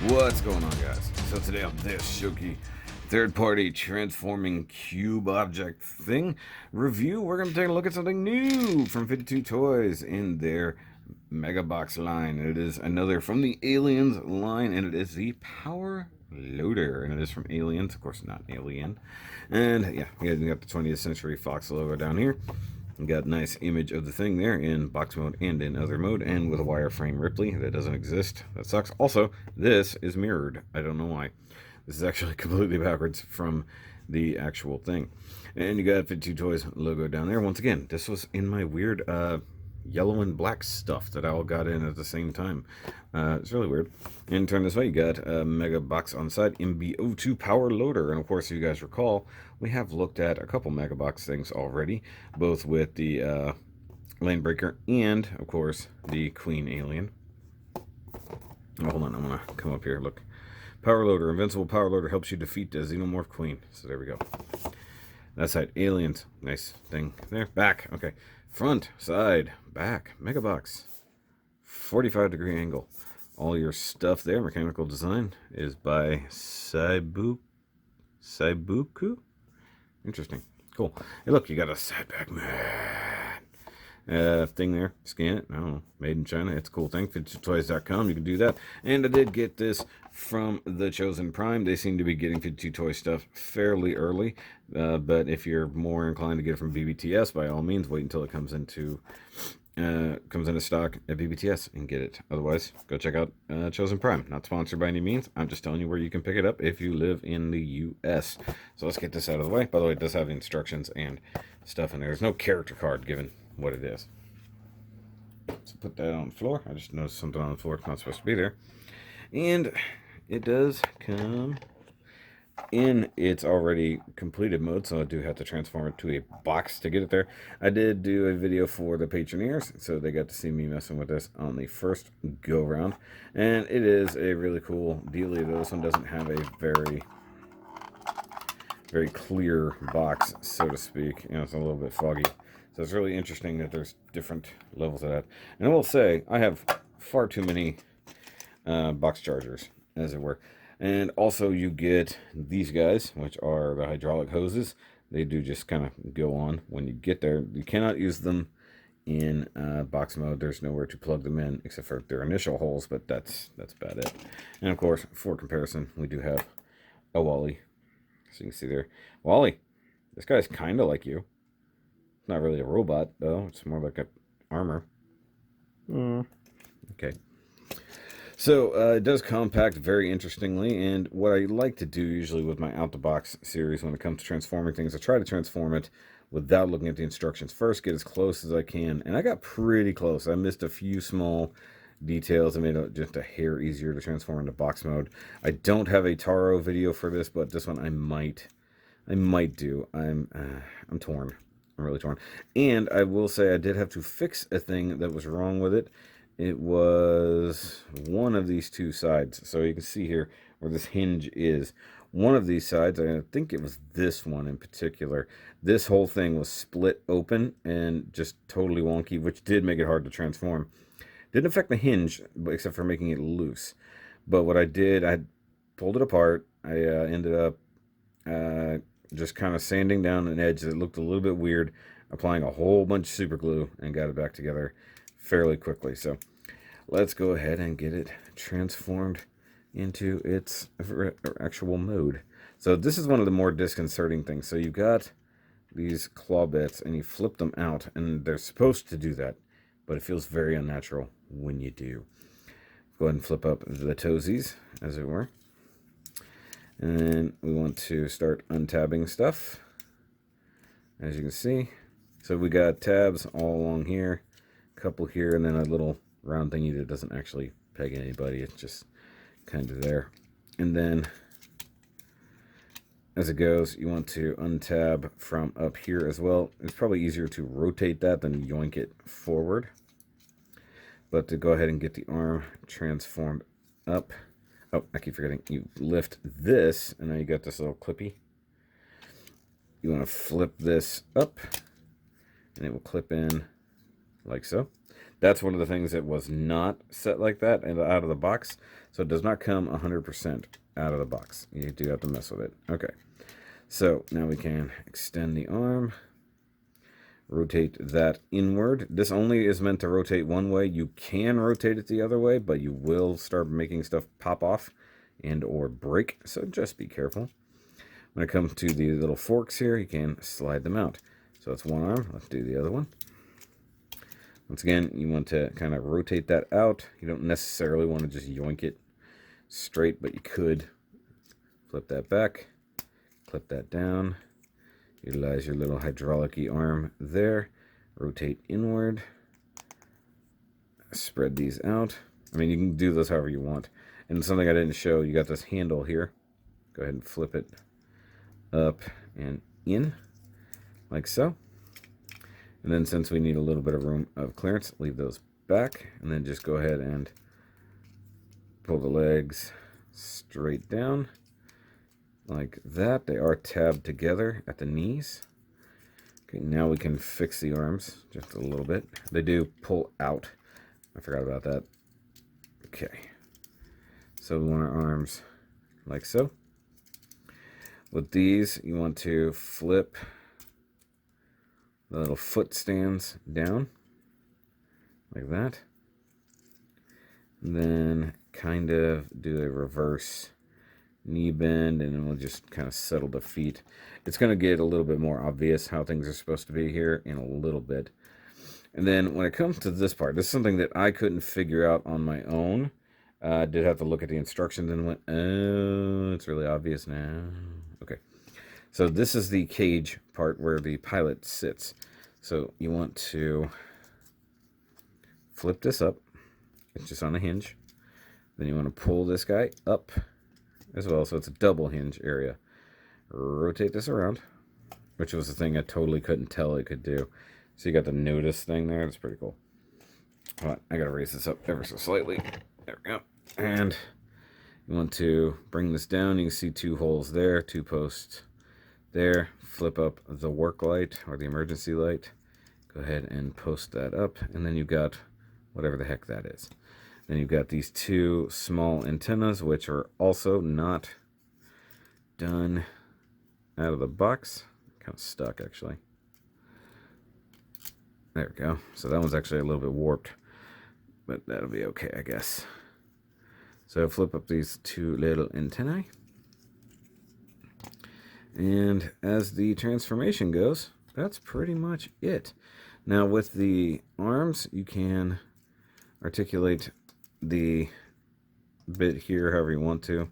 What's going on, guys? So today on this Shoky third-party transforming cube object thing review, we're going to take a look at something new from 52 Toys in their Megabox line. It is another from the Aliens line, and it is the Powerloader, and it is from Aliens, of course, not Alien. And yeah, you got the 20th Century Fox logo down here. You got a nice image of the thing there in box mode and in other mode, and with a wireframe Ripley that doesn't exist. That sucks. Also, this is mirrored. I don't know why. This is actually completely backwards from the actual thing. And you got 52 Toys logo down there. Once again, this was in my weird yellow and black stuff that I all got in at the same time. It's really weird. And turn this way, you got a Megabox on the side, MB-02 Powerloader. And of course, if you guys recall, we have looked at a couple Megabox things already, both with the Lane Breaker and, of course, the Queen Alien. Oh, hold on, I'm going to come up here. Look. Powerloader, invincible Powerloader helps you defeat the Xenomorph Queen. So there we go. That side, Aliens. Nice thing there. Back. Okay. Front, side, back. Megabox. 45-degree angle. All your stuff there. Mechanical design is by Saibuku. Interesting. Cool. Hey, look, you got a sideback thing there. Scan it. I don't know. Made in China. It's a cool thing. 52toys.com. You can do that. And I did get this from the Chosen Prime. They seem to be getting 52 Toy stuff fairly early. But if you're more inclined to get it from BBTS, by all means, wait until it comes into stock at BBTS and get it. Otherwise, go check out Chosen Prime. Not sponsored by any means. I'm just telling you where you can pick it up if you live in the U.S. So let's get this out of the way. By the way, it does have instructions and stuff in there. There's no character card given what it is. So put that on the floor. I just noticed something on the floor. It's not supposed to be there. And it does come in its already completed mode, so I do have to transform it to a box to get it there. I did do a video for the Patreoneers, so they got to see me messing with this on the first go round, and it is a really cool dealie. Though this one doesn't have a very clear box, so to speak. You know, it's a little bit foggy, so it's really interesting that there's different levels of that. And I will say, I have far too many box chargers, as it were. And also you get these guys, which are the hydraulic hoses. They do just kind of go on when you get there. You cannot use them in box mode. There's nowhere to plug them in except for their initial holes, but that's about it. And of course, for comparison, we do have a Wally. So you can see there. Wally, this guy's kind of like you. Not really a robot, though. It's more like an armor. Okay. So it does compact very interestingly, and what I like to do usually with my out-the-box series when it comes to transforming things, I try to transform it without looking at the instructions first, get as close as I can, and I got pretty close. I missed a few small details that made it just a hair easier to transform into box mode. I don't have a Taro video for this, but this one I might do. I'm torn. I'm really torn. And I will say I did have to fix a thing that was wrong with it. It was one of these two sides. So you can see here where this hinge is. One of these sides, I think it was this one in particular, this whole thing was split open and just totally wonky, which did make it hard to transform. Didn't affect the hinge, except for making it loose. But what I did, I pulled it apart. I ended up just kind of sanding down an edge that looked a little bit weird, applying a whole bunch of super glue, and got it back together fairly quickly. So let's go ahead and get it transformed into its actual mode. So this is one of the more disconcerting things. So you've got these claw bits and you flip them out, and they're supposed to do that, but it feels very unnatural when you do. Go ahead and flip up the toesies, as it were. And then we want to start untabbing stuff, as you can see. So we got tabs all along here, a couple here, and then a little round thingy that doesn't actually peg anybody. It's just kind of there. And then as it goes, you want to untab from up here as well. It's probably easier to rotate that than yoink it forward. But to go ahead and get the arm transformed up. Oh, I keep forgetting. You lift this, and now you got this little clippy. You want to flip this up, and it will clip in like so. That's one of the things that was not set like that and out of the box. So it does not come 100% out of the box. You do have to mess with it. Okay. So now we can extend the arm. Rotate that inward. This only is meant to rotate one way. You can rotate it the other way, but you will start making stuff pop off and or break. So just be careful. When it comes to the little forks here, you can slide them out. So that's one arm. Let's do the other one. Once again, you want to kind of rotate that out. You don't necessarily want to just yoink it straight, but you could flip that back, clip that down, utilize your little hydraulic-y arm there, rotate inward, spread these out. I mean, you can do this however you want. And something I didn't show, you got this handle here. Go ahead and flip it up and in, like so. And then since we need a little bit of room of clearance, leave those back, and then just go ahead and pull the legs straight down like that. They are tabbed together at the knees. Okay, now we can fix the arms just a little bit. They do pull out. I forgot about that. Okay. So we want our arms like so. With these, you want to flip the little foot stands down like that. And then kind of do a reverse knee bend, and then we'll just kind of settle the feet. It's going to get a little bit more obvious how things are supposed to be here in a little bit. And then when it comes to this part, this is something that I couldn't figure out on my own. I did have to look at the instructions and went, oh, it's really obvious now. Okay. So this is the cage part where the pilot sits. So you want to flip this up. It's just on a hinge. Then you want to pull this guy up as well. So it's a double hinge area. Rotate this around, which was the thing I totally couldn't tell it could do. So you got the notice thing there. That's pretty cool. Hold on, I got to raise this up ever so slightly. There we go. And you want to bring this down. You can see two holes there, two posts there. Flip up the work light or the emergency light. Go ahead and post that up. And then you've got whatever the heck that is. Then you've got these two small antennas, which are also not done out of the box. Kind of stuck, actually. There we go. So that one's actually a little bit warped, but that'll be okay, I guess. So flip up these two little antennae. And as the transformation goes, that's pretty much it. Now with the arms, you can articulate the bit here however you want to.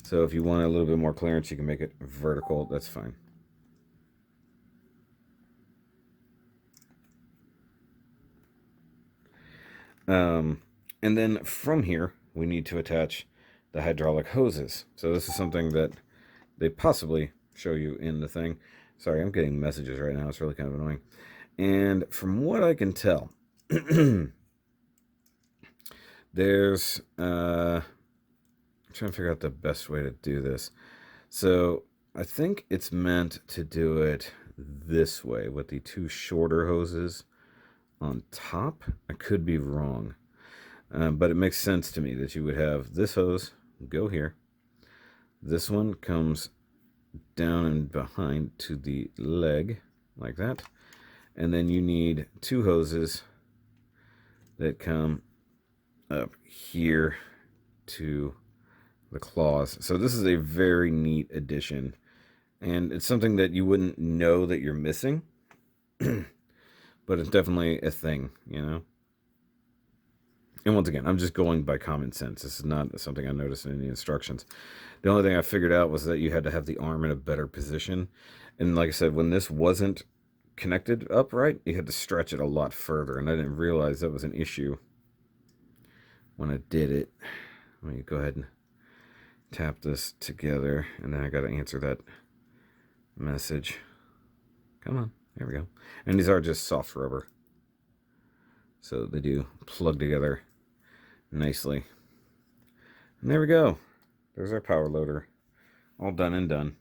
So if you want a little bit more clearance, you can make it vertical. That's fine. And then from here, we need to attach the hydraulic hoses. So this is something that they possibly show you in the thing. Sorry, I'm getting messages right now. It's really kind of annoying. And from what I can tell, there's I'm trying to figure out the best way to do this. So I think it's meant to do it this way with the two shorter hoses on top. I could be wrong, but it makes sense to me that you would have this hose go here. This one comes down and behind to the leg like that, and then you need two hoses that come up here to the claws. So this is a very neat addition, and it's something that you wouldn't know that you're missing, but it's definitely a thing, you know. And once again, I'm just going by common sense. This is not something I noticed in any instructions. The only thing I figured out was that you had to have the arm in a better position. And like I said, when this wasn't connected up right, you had to stretch it a lot further. And I didn't realize that was an issue when I did it. Let me go ahead and tap this together. And then I got to answer that message. Come on. There we go. And these are just soft rubber. So they do plug together nicely. And there we go. There's our power loader. All done and done.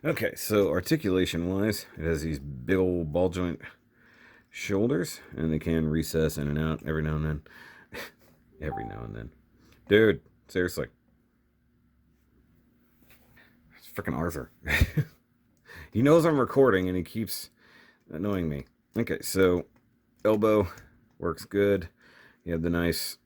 Okay, so articulation wise, it has these big old ball joint shoulders, and they can recess in and out every now and then. Every now and then. Dude, seriously. It's freaking Arthur. He knows I'm recording and he keeps annoying me. Okay, so elbow works good. You have the nice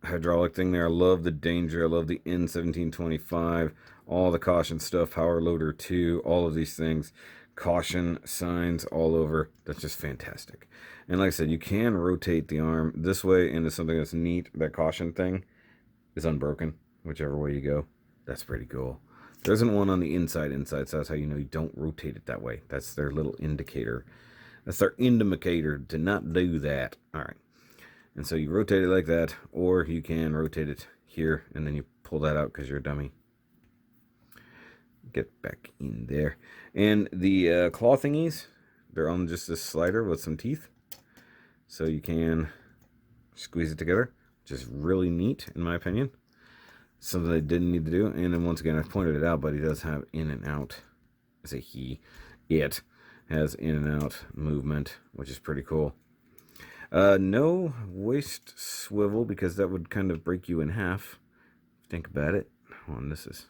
hydraulic thing there. I love the Danger. I love the N1725. All the caution stuff. Powerloader 2. All of these things. Caution signs all over. That's just fantastic. And like I said, you can rotate the arm this way into something that's neat. That caution thing is unbroken, whichever way you go. That's pretty cool. There isn't one on the inside, so that's how you know you don't rotate it that way. That's their little indicator. That's their indicator to not do that. All right. And so you rotate it like that, or you can rotate it here, and then you pull that out because you're a dummy. Get back in there. And the claw thingies, they're on just this slider with some teeth. So you can squeeze it together. Just really neat, in my opinion. Something they didn't need to do. And then once again, I pointed it out, but he does have in and out. I say he. It has in and out movement, which is pretty cool. No waist swivel, because that would kind of break you in half. Think about it. Hold on, this is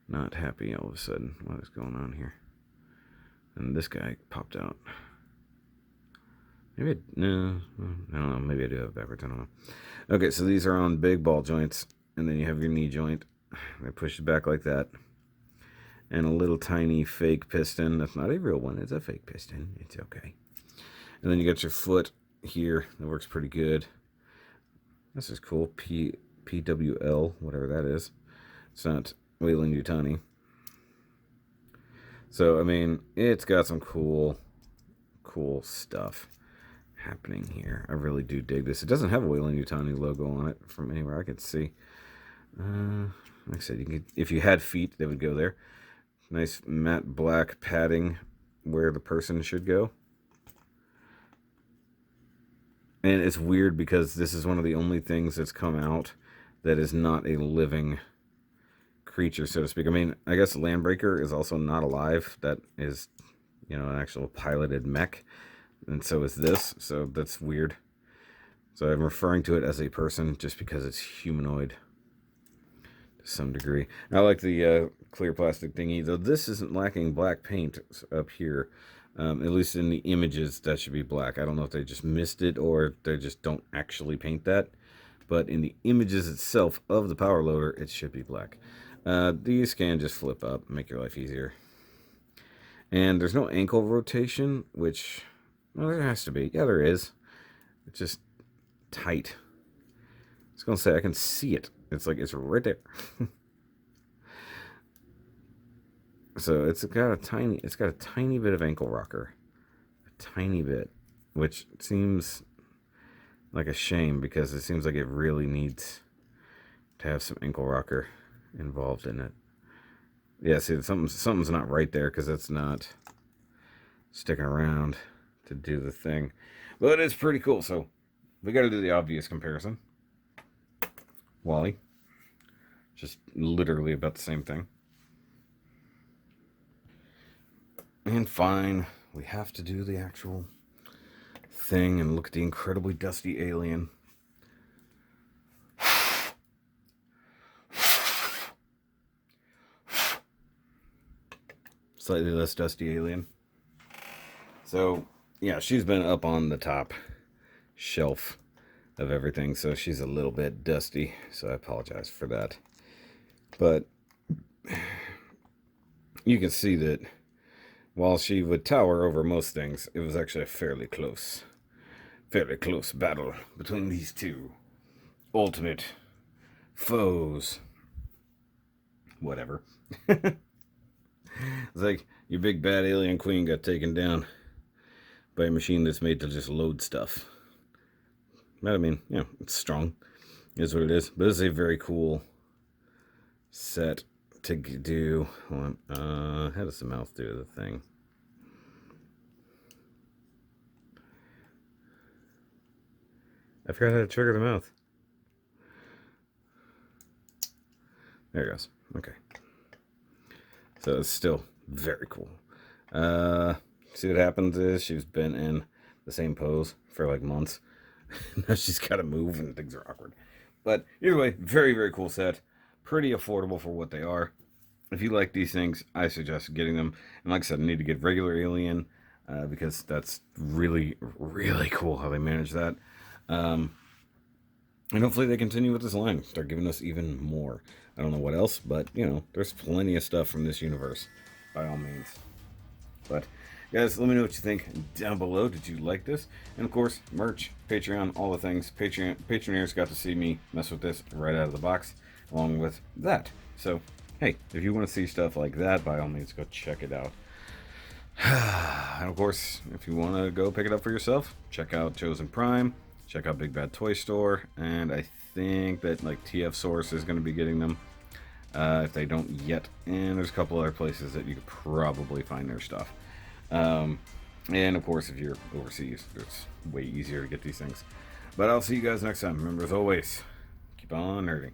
not happy all of a sudden. What is going on here? And this guy popped out. Maybe no, I don't know. Maybe I do have it backwards. I don't know. Okay, so these are on big ball joints, and then you have your knee joint. They push it back like that. And a little tiny fake piston. That's not a real one. It's a fake piston. It's okay. And then you got your foot here. That works pretty good. This is cool. PWL, whatever that is. It's not Weyland-Yutani. So, I mean, it's got some cool stuff happening here. I really do dig this. It doesn't have a Weyland-Yutani logo on it from anywhere I could see. Like I said, you could, if you had feet, they would go there. Nice matte black padding where the person should go. And it's weird because this is one of the only things that's come out that is not a living creature, so to speak. I mean, I guess Landbreaker is also not alive. That is, you know, an actual piloted mech. And so is this. So that's weird. So I'm referring to it as a person just because it's humanoid to some degree. I like the clear plastic thingy, though this isn't lacking black paint up here. At least in the images, that should be black. I don't know if they just missed it or they just don't actually paint that. But in the images itself of the Powerloader, it should be black. These can just flip up, make your life easier. And there's no ankle rotation, which, well, there has to be. Yeah, there is. It's just tight. I was going to say, I can see it. It's like, it's right there. So it's got a tiny bit of ankle rocker. A tiny bit. Which seems like a shame because it seems like it really needs to have some ankle rocker involved in it. Yeah, see, something's not right there because it's not sticking around to do the thing. But it's pretty cool, so we got to do the obvious comparison. Wally. Just literally about the same thing. And fine, we have to do the actual thing and look at the incredibly dusty alien. Slightly less dusty alien. So, yeah, she's been up on the top shelf of everything, so she's a little bit dusty, so I apologize for that. But you can see that while she would tower over most things, it was actually a fairly close battle between these two ultimate foes. Whatever. It's like your big bad alien queen got taken down by a machine that's made to just load stuff. But I mean, yeah, it's strong. It is what it is. But it's a very cool set to do. Hold on. How does the mouth do the thing? I forgot how to trigger the mouth. There it goes. Okay. So it's still very cool. See what happens is she's been in the same pose for like months. Now she's got to move and things are awkward. But either way, very, very cool set. Pretty affordable for what they are. If you like these things, I suggest getting them. And like I said, I need to get regular Alien because that's really, really cool how they manage that. And hopefully they continue with this line. Start giving us even more. I don't know what else, but, you know, there's plenty of stuff from this universe, by all means. But, guys, let me know what you think down below. Did you like this? And, of course, merch, Patreon, all the things. Patreoners got to see me mess with this right out of the box, along with that. So, hey, if you want to see stuff like that, by all means, go check it out. And, of course, if you want to go pick it up for yourself, check out Chosen Prime. Check out Big Bad Toy Store, and I think that like TF Source is going to be getting them if they don't yet. And there's a couple other places that you could probably find their stuff. And of course, if you're overseas, it's way easier to get these things. But I'll see you guys next time. Remember, as always, keep on nerding.